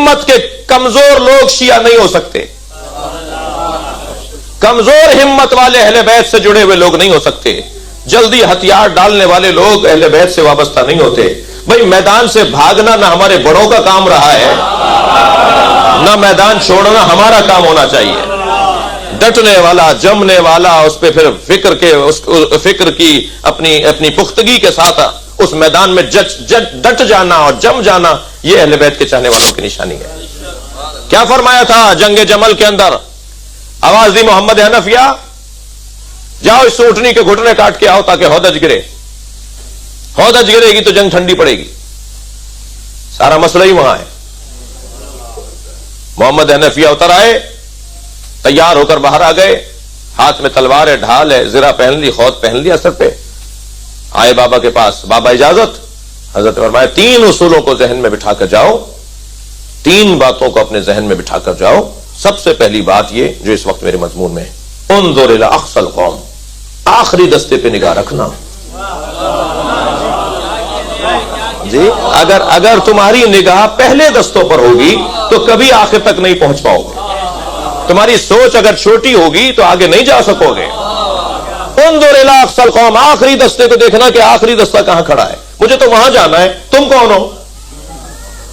امت کے کمزور لوگ شیعہ نہیں ہو سکتے، کمزور ہمت والے اہل بیت سے جڑے ہوئے لوگ نہیں ہو سکتے، جلدی ہتھیار ڈالنے والے لوگ اہل بیت سے وابستہ نہیں ہوتے۔ بھئی میدان سے بھاگنا نہ ہمارے بڑوں کا کام رہا ہے، نہ میدان چھوڑنا ہمارا کام ہونا چاہیے۔ ڈٹنے والا، جمنے والا، اس پہ پھر فکر کی اپنی پختگی کے ساتھ اس میدان میں ڈٹ جانا اور جم جانا، یہ اہل بیت کے چاہنے والوں کی نشانی ہے۔ کیا فرمایا تھا جنگ جمل کے اندر؟ آواز دی محمد حنفیہ، جاؤ اس اونٹنی کے گھٹنے کاٹ کے آؤ تاکہ ہودج گرے، ہودج گرے گی تو جنگ ٹھنڈی پڑے گی۔ سارا مسئلہ ہی وہاں ہے۔ محمد حنفیہ اتر آئے، تیار ہو کر باہر آ گئے، ہاتھ میں تلوار ہے، ڈھال ہے، زرہ پہن لی، خود پہن لیا سر پہ، آئے بابا کے پاس۔ بابا اجازت؟ حضرت فرمایا 3 اصولوں کو ذہن میں بٹھا کر جاؤ، 3 باتوں کو اپنے ذہن میں بٹھا کر جاؤ۔ سب سے پہلی بات یہ جو اس وقت میرے مضمون میں ہے، انظر الی اقصی القوم، آخری دستے پہ نگاہ رکھنا۔ جی اگر تمہاری نگاہ پہلے دستوں پر ہوگی تو کبھی آخر تک نہیں پہنچ پاؤ گے، تمہاری سوچ اگر چھوٹی ہوگی تو آگے نہیں جا سکو گے۔ انظر الی اقصی القوم، آخری دستے کو دیکھنا کہ آخری دستہ کہاں کھڑا ہے، مجھے تو وہاں جانا ہے، تم کون ہو؟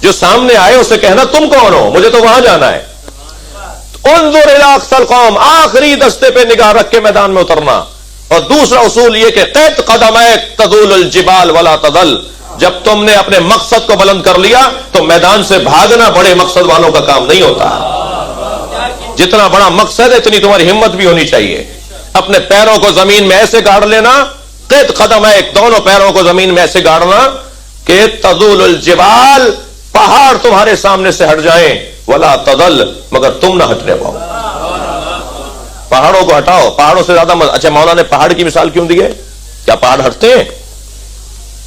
جو سامنے آئے اسے کہنا تم کون ہو، مجھے تو وہاں جانا ہے۔ انظر الی اقصی القوم، آخری دستے پہ نگاہ رکھ کے میدان میں اترنا۔ اور دوسرا اصول یہ کہ قد قدمیک تزول الجبال ولا تضل، جب تم نے اپنے مقصد کو بلند کر لیا تو میدان سے بھاگنا بڑے مقصد والوں کا کام نہیں ہوتا۔ جتنا بڑا مقصد ہے اتنی تمہاری ہمت بھی ہونی چاہیے۔ اپنے پیروں کو زمین میں ایسے گاڑ لینا، قد قدمیک، دونوں پیروں کو زمین میں ایسے گاڑنا کہ تزول الجبال، پہاڑ تمہارے سامنے سے ہٹ جائیں، ولا تضل، مگر تم نہ ہٹنے پاؤ۔ پہاڑوں کو ہٹاؤ، پہاڑوں سے زیادہ اچھا مولا نے پہاڑ کی مثال کیوں دی ہے؟ کیا پہاڑ ہٹتے ہیں؟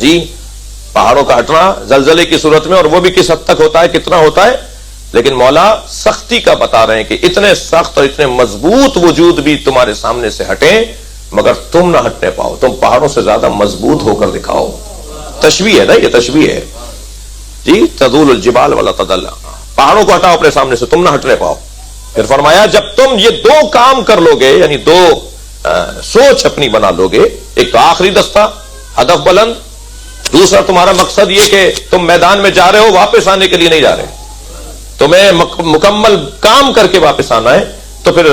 جی پہاڑوں کا ہٹنا زلزلے کی صورت میں، اور وہ بھی کس حد تک ہوتا ہے، کتنا ہوتا ہے، لیکن مولا سختی کا بتا رہے ہیں کہ اتنے سخت اور اتنے مضبوط وجود بھی تمہارے سامنے سے ہٹیں مگر تم نہ ہٹنے پاؤ، تم پہاڑوں سے زیادہ مضبوط ہو کر دکھاؤ۔ تشبیہ ہے نا، یہ تشبیہ ہے جی، تزول الجبال ولا تضل، پہاڑوں کو ہٹاؤ اپنے سامنے سے، تم نہ ہٹنے پاؤ۔ پھر فرمایا جب تم یہ 2 کام کر لو گے، یعنی 2 سوچ اپنی بنا لو گے، ایک تو آخری دستہ، ہدف بلند، دوسرا تمہارا مقصد یہ کہ تم میدان میں جا رہے ہو واپس آنے کے لیے نہیں جا رہے، تمہیں مکمل کام کر کے واپس آنا ہے، تو پھر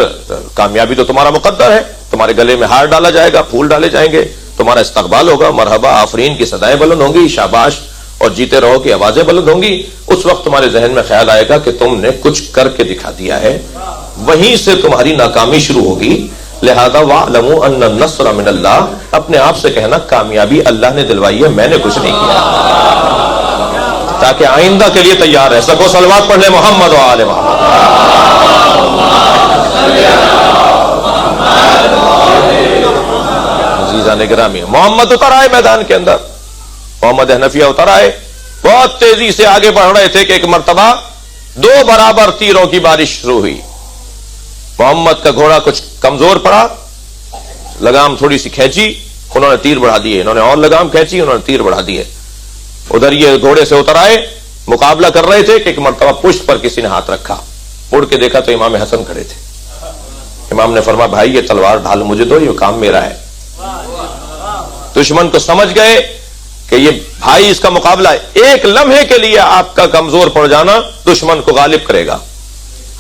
کامیابی تو تمہارا مقدر ہے، تمہارے گلے میں ہار ڈالا جائے گا، پھول ڈالے جائیں گے، تمہارا استقبال ہوگا، مرحبا آفرین کی صدائیں بلند ہوں گی، شاباش اور جیتے رہو کی آوازیں بلند ہوں گی۔ اس وقت تمہارے ذہن میں خیال آئے گا کہ تم نے کچھ کر کے دکھا دیا ہے، وہیں سے تمہاری ناکامی شروع ہوگی۔ لہذا وَاعْلَمُوا أَنَّ النَّصْرَ مِنَ اللَّهِ، اپنے آپ سے کہنا کامیابی اللہ نے دلوائی ہے، میں نے کچھ نہیں کیا، تاکہ آئندہ کے لیے تیار رہ سکو۔ صلوات پڑھ لیں محمد و آل محمد۔ عزیزان گرامی، محمد اتر آئے میدان کے اندر، محمد حنفیہ اتر آئے، بہت تیزی سے آگے بڑھ رہے تھے کہ ایک مرتبہ 2 برابر تیروں کی بارش شروع ہوئی۔ محمد کا گھوڑا کچھ کمزور پڑا، لگام تھوڑی سی کھینچی، انہوں نے تیر بڑھا دیے، انہوں نے اور لگام کھینچی، انہوں نے تیر بڑھا دیے۔ ادھر یہ گھوڑے سے اتر آئے، مقابلہ کر رہے تھے کہ ایک مرتبہ پشت پر کسی نے ہاتھ رکھا، مڑ کے دیکھا تو امام حسن کھڑے تھے۔ امام نے فرمایا بھائی یہ تلوار ڈھال مجھے دو، یہ کام میرا ہے۔ دشمن کو سمجھ گئے کہ یہ بھائی اس کا مقابلہ ہے، ایک لمحے کے لیے آپ کا کمزور پڑ جانا دشمن کو غالب کرے گا۔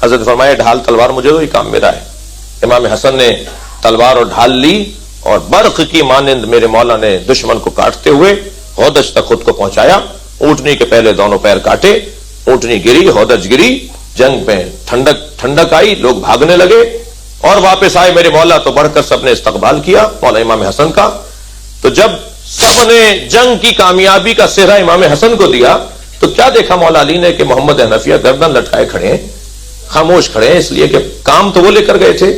حضرت فرمایا ڈھال تلوار مجھے دو، یہ کام میرا ہے۔ امام حسن نے تلوار اور ڈھال لی اور برق کی مانند میرے مولا نے دشمن کو کاٹتے ہوئے ہودج تک خود کو پہنچایا۔ اونٹنی کے پہلے دونوں پیر کاٹے، اونٹنی گری، ہودج گری، جنگ میں ٹھنڈک آئی، لوگ بھاگنے لگے اور واپس آئے۔ میرے مولا تو بڑھ کر سب نے استقبال کیا مولا امام حسن کا۔ تو جب سب نے جنگ کی کامیابی کا سہرا امام حسن کو دیا تو کیا دیکھا مولا علی نے کہ محمد حنفیہ گردن لٹکائے کھڑے ہیں، خاموش کھڑے ہیں، اس لیے کہ کام تو وہ لے کر گئے تھے۔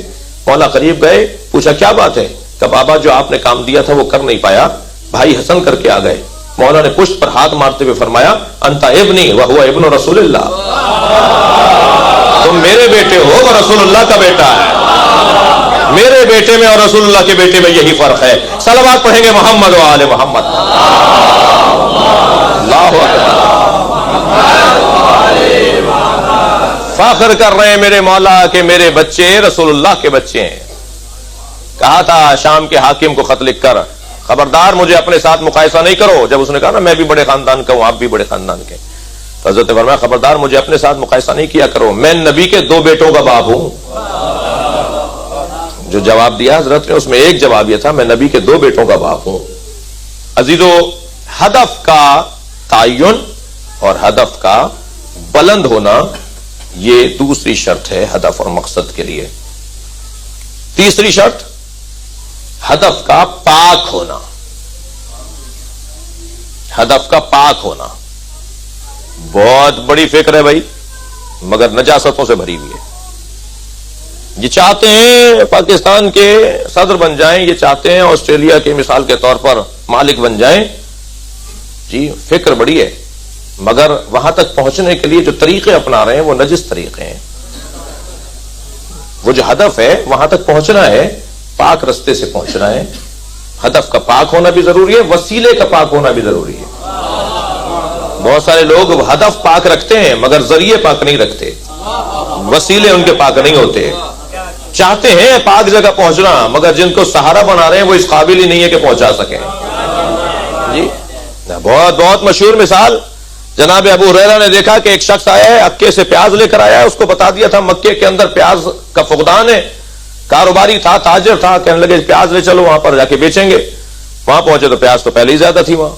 مولا قریب گئے، پوچھا کیا بات ہے؟ کہ بابا جو آپ نے کام دیا تھا وہ کر نہیں پایا، بھائی حسن کر کے آ گئے۔ مولا نے پشت پر ہاتھ مارتے ہوئے فرمایا انت ابنی وہو ابن رسول اللہ، تم میرے بیٹے ہو وہ رسول اللہ کا بیٹا ہے۔ میرے بیٹے میں اور رسول اللہ کے بیٹے میں یہی فرق ہے۔ صلوات پڑھیں گے محمد و آل محمد۔ اللہ اکبر۔ فخر کر رہے ہیں میرے مولا کہ میرے بچے رسول اللہ کے بچے ہیں. کہا تھا شام کے حاکم کو خط لکھ کر خبردار مجھے اپنے ساتھ مقایسہ نہیں کرو. جب اس نے کہا نا میں بھی بڑے خاندان کا ہوں آپ بھی بڑے خاندان کے, تو حضرت فرمایا خبردار مجھے اپنے ساتھ مقایسہ نہیں کیا کرو, میں نبی کے 2 بیٹوں کا باپ ہوں. جو جواب دیا حضرت نے اس میں ایک جواب یہ تھا میں نبی کے 2 بیٹوں کا باپ ہوں. عزیزو, ہدف کا تعین اور ہدف کا بلند ہونا یہ دوسری شرط ہے ہدف اور مقصد کے لیے. تیسری شرط ہدف کا پاک ہونا. ہدف کا پاک ہونا بہت بڑی فکر ہے بھائی, مگر نجاستوں سے بھری ہوئی ہے. یہ چاہتے ہیں پاکستان کے صدر بن جائیں, یہ چاہتے ہیں آسٹریلیا کے مثال کے طور پر مالک بن جائیں. جی فکر بڑی ہے, مگر وہاں تک پہنچنے کے لیے جو طریقے اپنا رہے ہیں وہ نجس طریقے ہیں. وہ جو ہدف ہے وہاں تک پہنچنا ہے, پاک رستے سے پہنچنا ہے. ہدف کا پاک ہونا بھی ضروری ہے, وسیلے کا پاک ہونا بھی ضروری ہے. بہت سارے لوگ ہدف پاک رکھتے ہیں مگر ذریعے پاک نہیں رکھتے, وسیلے ان کے پاک نہیں ہوتے. چاہتے ہیں پاک جگہ پہنچنا مگر جن کو سہارا بنا رہے ہیں وہ اس قابل ہی نہیں ہے کہ پہنچا سکیں. جی بہت بہت مشہور مثال, جناب ابو ہریرہ نے دیکھا کہ ایک شخص آیا ہے مکے سے پیاز لے کر آیا ہے. اس کو بتا دیا تھا مکے کے اندر پیاز کا فقدان ہے. کاروباری تھا, تاجر تھا, کہنے لگے پیاز لے چلو وہاں پر جا کے بیچیں گے. وہاں پہنچے تو پیاز تو پہلے ہی زیادہ تھی وہاں,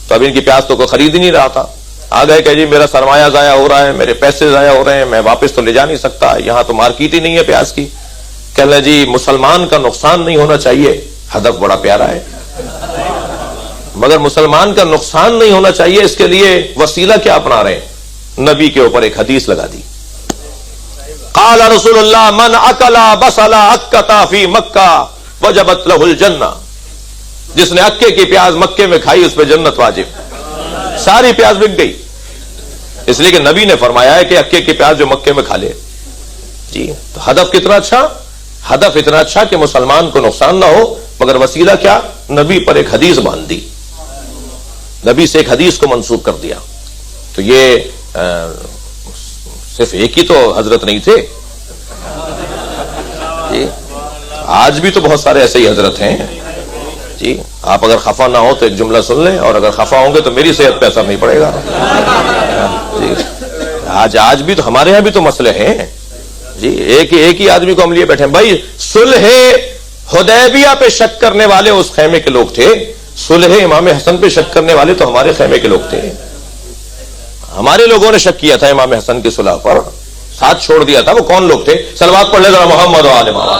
تو اب ان کی پیاز تو کوئی خرید ہی نہیں رہا تھا. آ گئے کہ جی میرا سرمایہ ضائع ہو رہا ہے, میرے پیسے ضائع ہو رہے ہیں, میں واپس تو لے جا نہیں سکتا, یہاں تو مارکیٹ ہی نہیں ہے پیاز کی. کہنے لگے جی مسلمان کا نقصان نہیں ہونا چاہیے, ہدف بڑا پیارا ہے مگر مسلمان کا نقصان نہیں ہونا چاہیے, اس کے لیے وسیلہ کیا اپنا رہے ہیں؟ نبی کے اوپر ایک حدیث لگا دی. قال رسول اللہ من اکل بصل اکتا فی مکہ وجبت لہ الجنہ. جس نے اکے کی پیاز مکے میں کھائی اس پہ جنت واجب. ساری پیاز بک گئی, اس لیے کہ نبی نے فرمایا ہے کہ اکے کی پیاز جو مکے میں کھا لے. جی تو ہدف کتنا اچھا, ہدف اتنا اچھا کہ مسلمان کو نقصان نہ ہو, مگر وسیلہ کیا؟ نبی پر ایک حدیث باندھ دی, نبی سے ایک حدیث کو منسوب کر دیا. تو یہ صرف ایک ہی تو حضرت نہیں تھے, جی آج بھی تو بہت سارے ایسے ہی حضرت ہیں. جی آپ اگر خفا نہ ہو تو ایک جملہ سن لیں, اور اگر خفا ہوں گے تو میری صحت پہ اثر نہیں پڑے گا. جی آج بھی تو ہمارے یہاں بھی تو مسئلے ہیں. جی ایک ہی آدمی کو ہم لیے بیٹھے ہیں. بھائی صلح حدیبیہ پہ شک کرنے والے اس خیمے کے لوگ تھے, صلح امام حسن پہ شک کرنے والے تو ہمارے خیمے کے لوگ تھے. ہمارے لوگوں نے شک کیا تھا امام حسن کی صلح پر, ساتھ چھوڑ دیا تھا. وہ کون لوگ تھے؟ صلوات پڑھ لے ذرا محمد و آل محمد.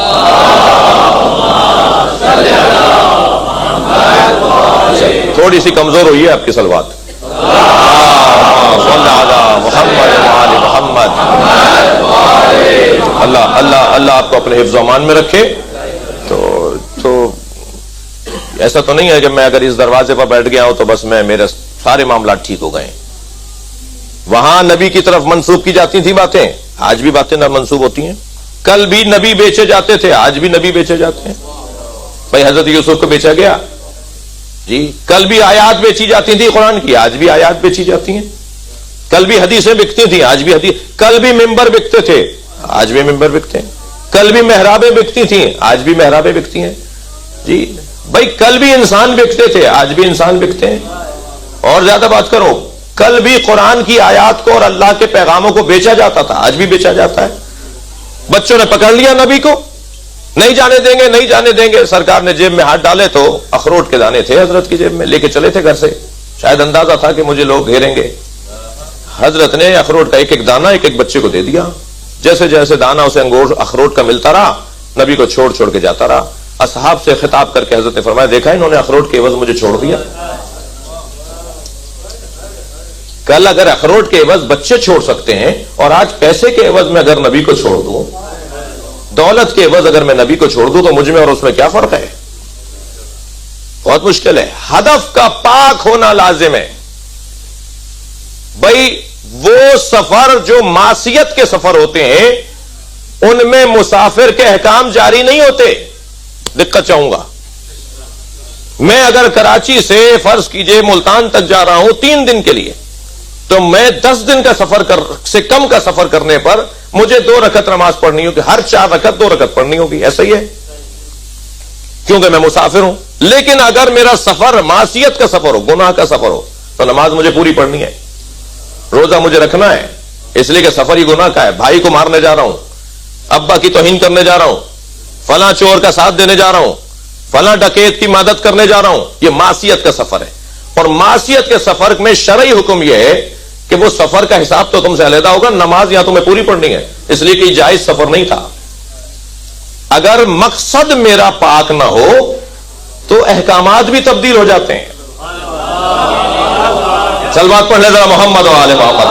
تھوڑی سی کمزور ہوئی ہے آپ کی صلوات. محمد و آل محمد. اللہ آپ کو اپنے حفظ و امان میں رکھے. تو ایسا تو نہیں ہے کہ میں اگر اس دروازے پر بیٹھ گیا ہوں تو بس میرے سارے معاملات ٹھیک ہو گئے. وہاں نبی کی طرف منسوب کی جاتی تھی باتیں, آج بھی باتیں نہ منسوب ہوتی ہیں. کل بھی نبی بیچے جاتے تھے, آج بھی نبی بیچے جاتے ہیں. بھائی حضرت یوسف کو بیچا گیا, جی کل بھی آیات بیچی جاتی تھی قرآن کی, آج بھی آیات بیچی جاتی ہیں. کل بھی حدیثیں بکتی تھیں, آج بھی حدیث. کل بھی ممبر بکتے تھے, آج بھی ممبر بکتے ہیں. کل بھی محرابیں بکتی تھیں, آج بھی محرابیں بکتی ہیں. جی بھائی کل بھی انسان بکتے تھے, آج بھی انسان بکتے ہیں. اور زیادہ بات کرو, کل بھی قرآن کی آیات کو اور اللہ کے پیغاموں کو بیچا جاتا تھا, آج بھی بیچا جاتا ہے. بچوں نے پکڑ لیا نبی کو, نہیں جانے دیں گے, نہیں جانے دیں گے. سرکار نے جیب میں ہاتھ ڈالے تو اخروٹ کے دانے تھے حضرت کی جیب میں, لے کے چلے تھے گھر سے. شاید اندازہ تھا کہ مجھے لوگ گھیریں گے. حضرت نے اخروٹ کا ایک ایک دانہ ایک ایک بچے کو دے دیا. جیسے جیسے دانہ اسے اخروٹ کا ملتا رہا, نبی کو چھوڑ چھوڑ کے جاتا رہا. اصحاب سے خطاب کر کے حضرت نے فرمایا, دیکھا انہوں نے اخروٹ کے عوض مجھے چھوڑ دیا. کل اگر اخروٹ کے عوض بچے چھوڑ سکتے ہیں, اور آج پیسے کے عوض میں اگر نبی کو چھوڑ دوں, دولت کے عوض اگر میں نبی کو چھوڑ دوں, تو مجھ میں اور اس میں کیا فرق ہے؟ بہت مشکل ہے. ہدف کا پاک ہونا لازم ہے. بھائی وہ سفر جو معصیت کے سفر ہوتے ہیں ان میں مسافر کے احکام جاری نہیں ہوتے. دقت چاہوں گا, میں اگر کراچی سے فرض کیجئے ملتان تک جا رہا ہوں 3 دن کے لیے, تو میں 10 دن کا سفر سے کم کا سفر کرنے پر مجھے 2 رکعت نماز پڑھنی ہوگی، ہر 4 رکعت 2 رکعت پڑھنی ہوگی. ایسا ہی ہے کیونکہ میں مسافر ہوں. لیکن اگر میرا سفر معصیت کا سفر ہو، گناہ کا سفر ہو، تو نماز مجھے پوری پڑھنی ہے، روزہ مجھے رکھنا ہے، اس لیے کہ سفر ہی گناہ کا ہے. بھائی کو مارنے جا رہا ہوں، ابا کی توہین کرنے جا رہا ہوں، فلاں چور کا ساتھ دینے جا رہا ہوں، فلاں ڈکیت کی مدد کرنے جا رہا ہوں، یہ معصیت کا سفر ہے. اور معصیت کے سفر میں شرعی حکم یہ ہے کہ وہ سفر کا حساب تو تم سے علیحدہ ہوگا، نماز یہاں تمہیں پوری پڑھنی ہے، اس لیے کہ یہ جائز سفر نہیں تھا. اگر مقصد میرا پاک نہ ہو تو احکامات بھی تبدیل ہو جاتے ہیں. چل بات پڑھ لے ذرا محمد و آل محمد.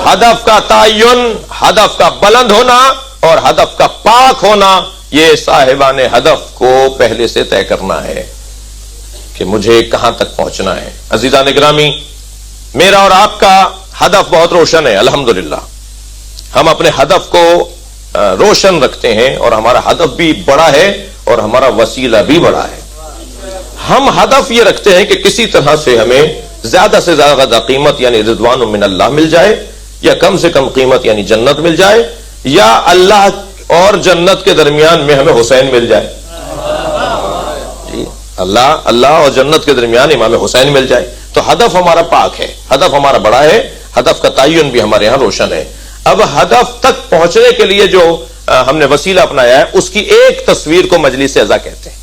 ہدف کا تعین، ہدف کا بلند ہونا اور ہدف کا پاک ہونا، یہ صاحبان ہدف کو پہلے سے طے کرنا ہے کہ مجھے کہاں تک پہنچنا ہے. عزیزان گرامی، میرا اور آپ کا ہدف بہت روشن ہے الحمدللہ. ہم اپنے ہدف کو روشن رکھتے ہیں اور ہمارا ہدف بھی بڑا ہے اور ہمارا وسیلہ بھی بڑا ہے. ہم ہدف یہ رکھتے ہیں کہ کسی طرح سے ہمیں زیادہ سے زیادہ قیمت یعنی رضوان من اللہ مل جائے، یا کم سے کم قیمت یعنی جنت مل جائے، یا اللہ اور جنت کے درمیان میں ہمیں حسین مل جائے. جی اللہ اور جنت کے درمیان امام حسین مل جائے. تو ہدف ہمارا پاک ہے، ہدف ہمارا بڑا ہے، ہدف کا تعین بھی ہمارے ہاں روشن ہے. اب ہدف تک پہنچنے کے لیے جو ہم نے وسیلہ اپنایا ہے، اس کی ایک تصویر کو مجلس اعزا کہتے ہیں.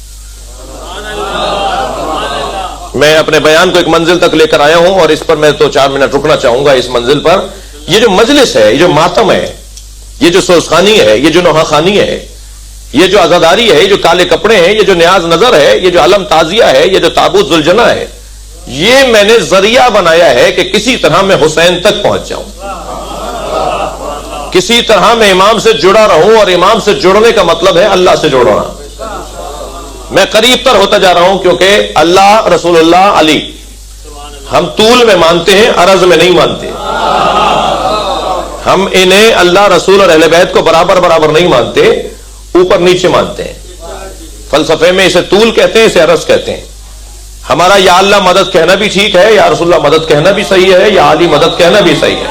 میں اپنے بیان کو ایک منزل تک لے کر آیا ہوں اور اس پر میں تو 4 منٹ رکنا چاہوں گا. اس منزل پر یہ جو مجلس ہے، یہ جو ماتم ہے، یہ جو سوزخانی ہے، یہ جو نوحہ خانی ہے، یہ جو عزاداری ہے، یہ جو کالے کپڑے ہیں، یہ جو نیاز نظر ہے، یہ جو علم تعزیہ ہے، یہ جو تابوت ذوالجناح ہے، یہ میں نے ذریعہ بنایا ہے کہ کسی طرح میں حسین تک پہنچ جاؤں، کسی طرح میں امام سے جڑا رہوں. اور امام سے جڑنے کا مطلب ہے اللہ سے جڑنا. میں قریب تر ہوتا جا رہا ہوں کیونکہ اللہ، رسول اللہ، علی ہم طول میں مانتے ہیں، عرض میں نہیں مانتے. ہم انہیں اللہ، رسول اور اہل بیت کو برابر برابر نہیں مانتے، اوپر نیچے مانتے ہیں. فلسفے میں اسے طول کہتے ہیں، اسے عرض کہتے ہیں. ہمارا یا اللہ مدد کہنا بھی ٹھیک ہے، یا رسول اللہ مدد کہنا بھی صحیح ہے، یا علی مدد کہنا بھی صحیح ہے.